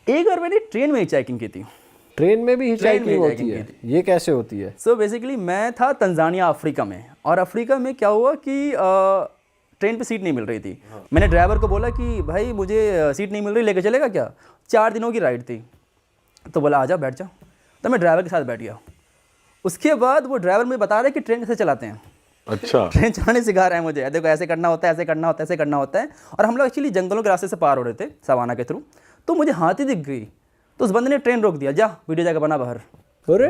एक बार मैंने ट्रेन में ही चेकिंग की थी। ट्रेन में भी हिचहाइकिंग होती hiking है? ये कैसे होती है? सो बेसिकली मैं था तंजानिया अफ्रीका में, और अफ्रीका में क्या हुआ कि ट्रेन पे सीट नहीं मिल रही थी। मैंने ड्राइवर को बोला कि भाई मुझे सीट नहीं मिल रही, लेके चलेगा क्या? 4 दिनों की राइड थी। तो बोला आजा बैठ जा। तो मैं ड्राइवर के साथ बैठ गया। उसके बाद वो ड्राइवर मुझे बता रहा है कि ट्रेन कैसे चलाते हैं। अच्छा। ट्रेन चलाने सिखा रहा है मुझे, देखो ऐसे करना होता है, ऐसे करना होता है, ऐसे करना होता है। और हम लोग एक्चुअली जंगलों के रास्ते से पार हो रहे थे सवाना के थ्रू। तो मुझे हाथी दिख गई, तो उस बंदे ने ट्रेन रोक दिया, जा वीडियो जाकर बना बाहर। अरे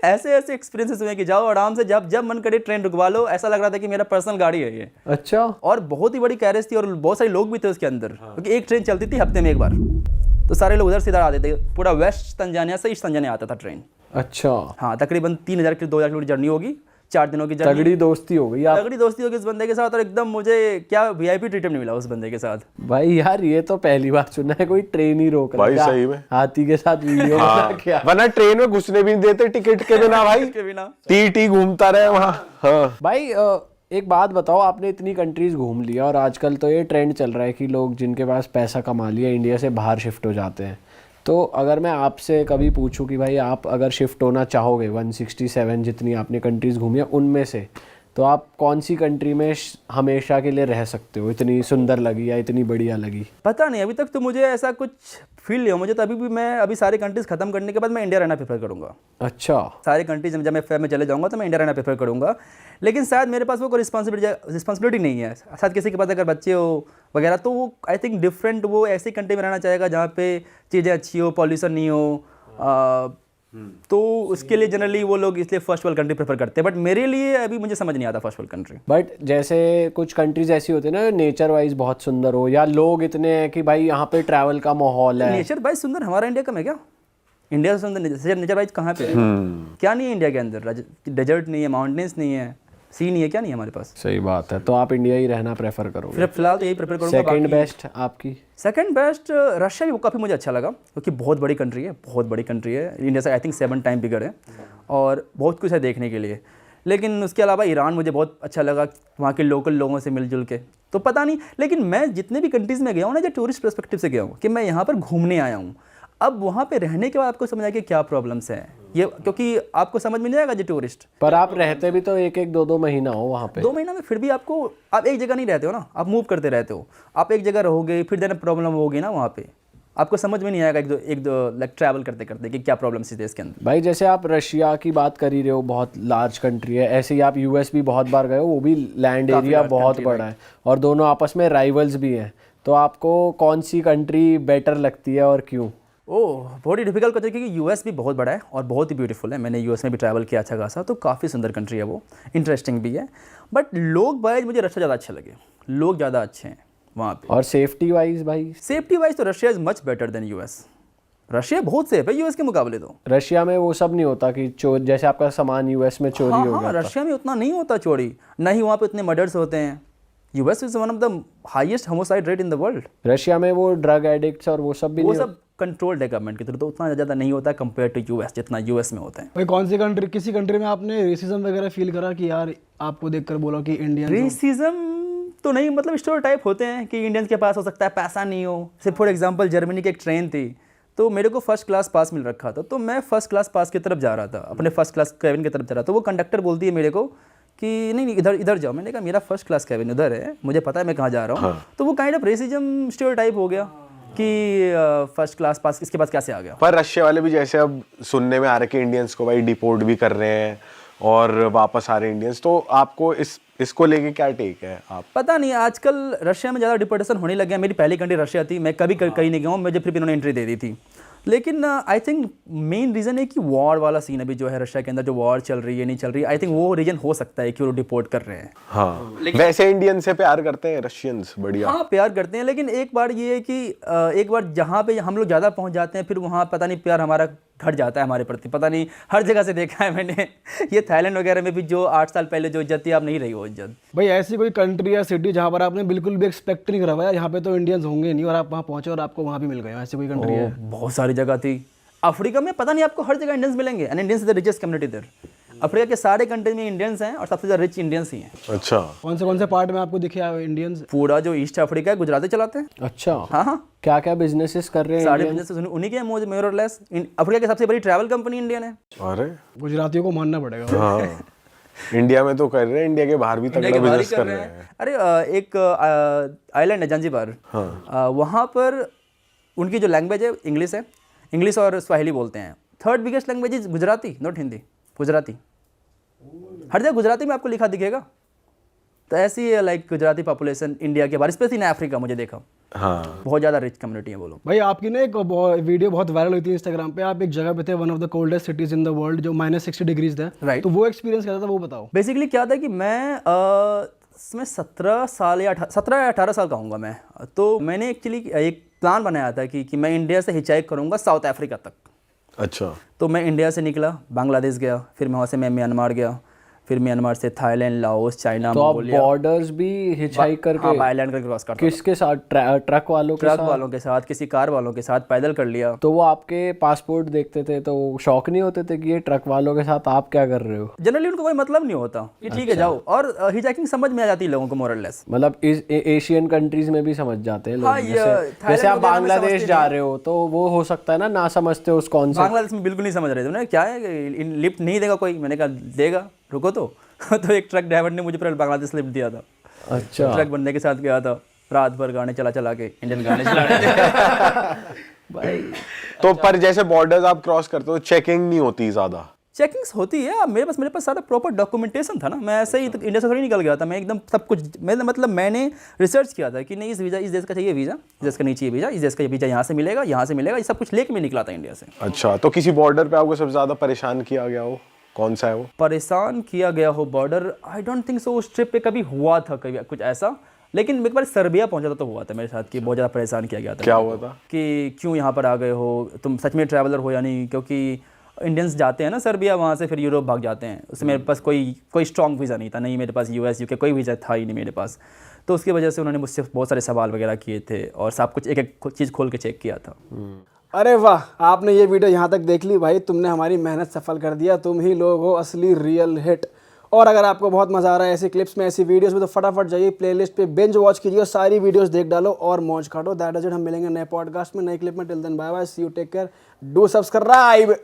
ऐसे ऐसे एक्सपीरियंसेस हुए कि जाओ आराम से, जब जब मन करे ट्रेन रुकवा लो। ऐसा लग रहा था कि मेरा पर्सनल गाड़ी है ये। अच्छा। और बहुत ही बड़ी कैरेज थी, और बहुत सारे लोग भी थे उसके अंदर, क्योंकि एक ट्रेन चलती थी हफ्ते में एक बार। तो सारे लोग उधर से इधर आते थे, पूरा वेस्ट तंजानिया से ईस्ट तंजानिया आता था ट्रेन। अच्छा। हाँ, तकरीबन 3000 की 2000 किलोमीटर जर्नी होगी, 4 दिनों की जर्नी। तगड़ी दोस्ती हो गई आप। तगड़ी दोस्ती होगी उस बंदे के साथ, और एकदम मुझे क्या वीआईपी ट्रीटमेंट मिला उस बंदे के साथ। भाई यार ये तो पहली बार सुना है कोई ट्रेन ही रोक रहा है। भाई सही में हाथी के साथ वीडियो बना क्या? वरना ट्रेन में घुसने भी नहीं देते टिकट के बिना भाई, के बिना टी घूमता रहे वहाँ। हाँ भाई एक बात बताओ, आपने इतनी कंट्रीज घूम लिया और आजकल तो ये ट्रेंड चल रहा है कि लोग जिनके पास पैसा कमा लिया इंडिया से बाहर शिफ्ट हो जाते हैं। तो अगर मैं आपसे कभी पूछूं कि भाई आप अगर शिफ्ट होना चाहोगे 167 जितनी आपने कंट्रीज़ घूमी है उनमें से, तो आप कौन सी कंट्री में हमेशा के लिए रह सकते हो? इतनी सुंदर लगी या इतनी बढ़िया लगी? पता नहीं, अभी तक तो मुझे ऐसा कुछ फील नहीं हो मुझे। तो अभी भी मैं अभी सारी कंट्रीज खत्म करने के बाद मैं इंडिया रहना प्रेफर करूँगा। अच्छा। सारी कंट्रीज जब मैं फेब में चले जाऊँगा तो मैं इंडिया रहना प्रेफर करूँगा। लेकिन शायद मेरे पास वो कोई रिस्पॉन्सिबिलिटी नहीं है। शायद किसी के पास अगर बच्चे हो वगैरह, तो वो आई थिंक डिफरेंट, वो ऐसी कंट्री में रहना चाहेगा जहाँ पे चीज़ें अच्छी हो, पॉल्यूशन नहीं हो। तो उसके लिए जनरली वो लोग इसलिए फर्स्ट वर्ल्ड कंट्री प्रेफर करते हैं। बट मेरे लिए अभी मुझे समझ नहीं आता फर्स्ट वर्ल्ड कंट्री। बट जैसे कुछ कंट्रीज ऐसी होती है ना नेचर वाइज बहुत सुंदर हो, या लोग इतने हैं कि भाई यहाँ पे ट्रैवल का माहौल है। नेचर वाइज सुंदर हमारा इंडिया कम है क्या? इंडिया से सुंदर नेचर वाइज कहाँ पे है? क्या नहीं है इंडिया के अंदर? डेजर्ट नहीं है, माउंटेन्स नहीं है, सी नहीं है, क्या नहीं है हमारे पास? सही बात है। तो आप इंडिया ही रहना प्रेफर करोगे? फिर फिलहाल तो यही प्रेफर करूँगा। सेकंड बेस्ट आपकी? सेकंड बेस्ट रशिया भी काफ़ी मुझे अच्छा लगा, क्योंकि बहुत बड़ी कंट्री है, बहुत बड़ी कंट्री है। इंडिया से आई थिंक 7 टाइम बिगर है, और बहुत कुछ है देखने के लिए। लेकिन उसके अलावा ईरान मुझे बहुत अच्छा लगा, वहाँ के लोकल लोगों से मिलजुल के। तो पता नहीं, लेकिन मैं जितने भी कंट्रीज़ में गया हूँ ना, जो टूरिस्ट पर्सपेक्टिव से गया हूँ कि मैं यहाँ पर घूमने आया हूँ। अब वहाँ पे रहने के बाद आपको समझ आएगा कि क्या प्रॉब्लम्स हैं ये, क्योंकि आपको समझ में नहीं आएगा जो टूरिस्ट। पर आप रहते भी तो 1-1, 2-2 महीना हो वहाँ पे। 2 महीना में फिर भी आपको, आप एक जगह नहीं रहते हो ना, आप मूव करते रहते हो। आप एक जगह रहोगे, फिर देना प्रॉब्लम होगी ना वहाँ पे, आपको समझ में नहीं आएगा एक दो लाइक ट्रैवल करते करते कि क्या प्रॉब्लम्स है इसके अंदर। भाई जैसे आप रशिया की बात कर ही रहे हो, बहुत लार्ज कंट्री है, ऐसे ही आप यूएस भी बहुत बार गए हो, वो भी लैंड एरिया बहुत बड़ा है, और दोनों आपस में राइवल्स भी हैं। तो आपको कौन सी कंट्री बेटर लगती है और क्यों? ओह, बहुत ही डिफिकल्ट क्वेश्चन, क्योंकि यूएस भी बहुत बड़ा है और बहुत ही ब्यूटीफुल है। मैंने यूएस में भी ट्रैवल किया अच्छा खासा, तो काफ़ी सुंदर कंट्री है वो, इंटरेस्टिंग भी है। बट लोग वाइज मुझे रशिया ज़्यादा अच्छे लगे, लोग ज़्यादा अच्छे हैं वहाँ पे। और सेफ्टी वाइज भाई? सेफ्टी वाइज तो Russia is much better than US. Russia बहुत सेफ है यूएस के मुकाबले। तो रशिया में वो सब नहीं होता कि चोर, जैसे आपका सामान यूएस में चोरी हो गया था। रशिया में उतना नहीं होता चोरी, ना ही वहाँ पे उतने मर्डर्स होते हैं। US is one of the highest homicide rate in the world. Russia में वो ड्रग एडिक्ट्स और वो सब भी वो सब कंट्रोल्ड है गवर्नमेंट की तरफ, तो उतना ज़्यादा नहीं होता कंपेयर टू यूएस जितना यूएस में होता है। भाई कौन सी कंट्री, किसी कंट्री में आपने रेसिज्म वगैरह फील करा कि यार आपको देखकर बोला कि इंडियन? रेसिज्म तो नहीं, मतलब स्टीरियोटाइप होते हैं कि इंडियंस के पास हो सकता है पैसा नहीं हो। सिर्फ फॉर एग्जांपल जर्मनी की एक ट्रेन थी, तो मेरे को फर्स्ट क्लास पास मिल रखा था, तो मैं फर्स्ट क्लास पास की तरफ जा रहा था, अपने फर्स्ट क्लास कैबिन की तरफ जा रहा था। तो वो कंडक्टर बोलती है मेरे को कि नहीं इधर इधर जाओ। मैंने कहा मेरा फर्स्ट क्लास कैबिन उधर है, मुझे पता है मैं कहाँ जा रहा हूँ। तो वो काइंड ऑफ रेसिज्म स्टीरियोटाइप हो गया कि फर्स्ट क्लास पास इसके पास कैसे आ गया। पर रशिया वाले भी जैसे अब सुनने में आ रहे कि इंडियंस को भाई डिपोर्ट भी कर रहे हैं और वापस आ रहे इंडियंस, तो आपको इसको लेके क्या टेक है? आप पता नहीं, आजकल रशिया में ज़्यादा डिपोर्टेशन होने लग गया। मेरी पहली कंट्री रशिया थी, मैं कभी कहीं नहीं गया हूँ, मुझे फिर भी इन्होंने एंट्री दे दी थी। लेकिन आई थिंक मेन रीज़न है कि वॉर वाला सीन अभी जो है रशिया के अंदर, जो वॉर चल रही है नहीं चल रही, आई थिंक वो रीजन हो सकता है कि वो डिपोर्ट कर रहे हैं। हाँ, वैसे इंडियन से प्यार करते हैं रशियंस? बढ़िया। हाँ, प्यार करते हैं, लेकिन एक बार ये है कि एक बार जहाँ पे हम लोग ज़्यादा पहुँच जाते हैं, फिर वहाँ पता नहीं प्यार हमारा घट जाता है हमारे प्रति। पता नहीं, हर जगह से देखा है मैंने। ये थाईलैंड वगैरह में भी जो 8 साल पहले जो इज्जत थी, अब नहीं रही वो इज्जत। भाई ऐसी कोई कंट्री या सिटी जहाँ पर आपने बिल्कुल भी एक्सपेक्ट नहीं करा, यहाँ पे तो इंडियंस होंगे नहीं, और आप वहाँ पहुँचे और आपको वहाँ भी मिल गए, ऐसी कोई कंट्री है? बहुत सारी जगह थी। अफ्रीका में पता नहीं आपको हर जगह इंडियंस मिलेंगे, and Indians is the richest community there. Africa के सारे कंट्री में इंडियंस हैं और सबसे ज़्यादा रिच इंडियंस ही हैं। अच्छा, कौन से पार्ट में आपको दिखे इंडियंस? पूरा जो ईस्ट अफ्रीका है गुजराती चलाते हैं। अच्छा, हाँ हाँ, क्या क्या बिजनेसेस कर रहे हैं सारे Indians? बिजनेस उन्हीं के हैं मोर और लेस। अफ्रीका की सबसे बड़ी ट्रैवल कंपनी इंडियन है। अरे गुजरातियों को मानना पड़ेगा। हाँ, इंडिया में तो कर रहे हैं, इंडिया के बाहर भी इंडिया तगड़ा के बाहर ही बिजनेस कर रहे हैं। अरे एक आइलैंड है जंजीबार, वहाँ पर उनकी जो लैंग्वेज है इंग्लिश है, इंग्लिश और स्वाहिली बोलते हैं। Third biggest language is Gujarati, not Hindi, Gujarati. हर जगह गुजराती में आपको लिखा दिखेगा। तो ऐसी है लाइक गुजराती पॉपुलेशन इंडिया के बाहर, स्पेशली इन अफ्रीका मुझे देखा हाँ, बहुत ज़्यादा रिच कम्युनिटी है वो लोग। भाई आपकी ना एक वीडियो बहुत वायरल हुई थी इंस्टाग्राम पे, आप एक जगह पे थे, one of the coldest cities in the world, जो -60 डिग्रीज था। Right. तो वो एक्सपीरियंस कैसा था, वो बताओ। बेसिकली क्या था कि मैं इसमें 17 साल या 18 साल का हूँगा मैं। तो मैंने एक्चुअली एक प्लान बनाया था कि मैं इंडिया से हिचाइक करूँगा साउथ अफ्रीका तक। अच्छा, तो मैं इंडिया से निकला, बांग्लादेश गया, फिर वहाँ से मैं म्यांमार गया, फिर म्यांमार से थाईलैंड, लाओस, चाइना, तो आप मंगोलिया। बॉर्डर्स भी हिचहाइक करके? हाँ, आइलैंड करके क्रॉस करता था। किसके साथ? ट्रक वालों के ट्रक साथ? वालों के साथ, किसी कार वालों के साथ, पैदल कर लिया। तो वो आपके पासपोर्ट देखते थे तो शौक नहीं होते थे कि ये ट्रक वालों के साथ आप क्या कर रहे हो? जनरली उनको कोई मतलब नहीं होता कि ठीक है जाओ, और हिचाइकिंग समझ में आ जाती है लोगों को मोरलेस। मतलब इस एशियन कंट्रीज में भी समझ जाते हैं लोग। हाँ, ये थाईलैंड जैसे आप वगैरह में बांग्लादेश समझते जा रहे हो तो वो हो सकता है ना समझते हो उस कॉन्सेप्ट। बांग्लादेश में बिल्कुल नहीं समझ रहे थे। उन्हें क्या है, लिफ्ट नहीं देगा कोई। मैंने कहा देगा, रुको तो। तो एक ट्रक ड्राइवर ने मुझे फिर बांग्लादेश लिफ्ट दिया था। अच्छा, ट्रक बंदे के साथ गया था, रात भर गाने चला के इंडियन गाने चला रहे थे। भाई तो पर जैसे बॉर्डर्स आप क्रॉस करते हो, चेकिंग नहीं होती ज्यादा? चेकिंग्स होती है। अब मेरे पास सारा प्रॉपर डॉक्यूमेंटेशन था ना। मैं ऐसे ही तो इंडिया से थोड़ी निकल गया था। मैं एकदम सब कुछ, मैंने रिसर्च किया था कि नहीं, इस देश का चाहिए वीज़ा, इस देश का नहीं चाहिए वीज़ा, इस देश का वीज़ा यहाँ से मिलेगा, ये सब कुछ लेके मैं निकला था इंडिया से। अच्छा, तो किसी बॉर्डर पे आपको सबसे ज्यादा परेशान किया गया हो, कौन सा है वो? परेशान किया गया हो border, I don't think so उस ट्रिप पे कभी हुआ था कभी कुछ ऐसा। लेकिन एक बार सर्बिया पहुंचा था तो हुआ था मेरे साथ कि बहुत ज़्यादा परेशान किया गया था। क्या हुआ था? कि क्यों यहाँ पर आ गए हो, तुम सच में ट्रैवलर हो या नहीं? क्योंकि इंडियंस जाते हैं ना सर्बिया, वहाँ से फिर यूरोप भाग जाते हैं। उसमें मेरे पास कोई स्ट्रॉन्ग वीज़ा नहीं था, नहीं मेरे पास US UK कोई वीज़ा था ही नहीं मेरे पास। तो उसकी वजह से उन्होंने मुझसे बहुत सारे सवाल वगैरह किए थे और सब कुछ एक एक चीज़ खोल के चेक किया था। अरे वाह, आपने ये वीडियो यहाँ तक देख ली भाई, तुमने हमारी मेहनत सफल कर दिया। तुम ही लोग हो असली रियल हिट। और अगर आपको बहुत मज़ा आ रहा है ऐसी क्लिप्स में, ऐसी वीडियोस में, तो फटाफट जाइए प्लेलिस्ट पे बिंज वॉच कीजिए और सारी वीडियोस देख डालो और मौज काटो। That is it. हम मिलेंगे नए पॉडकास्ट में, नए क्लिप में। Till then bye bye, see you, take care, do subscribe.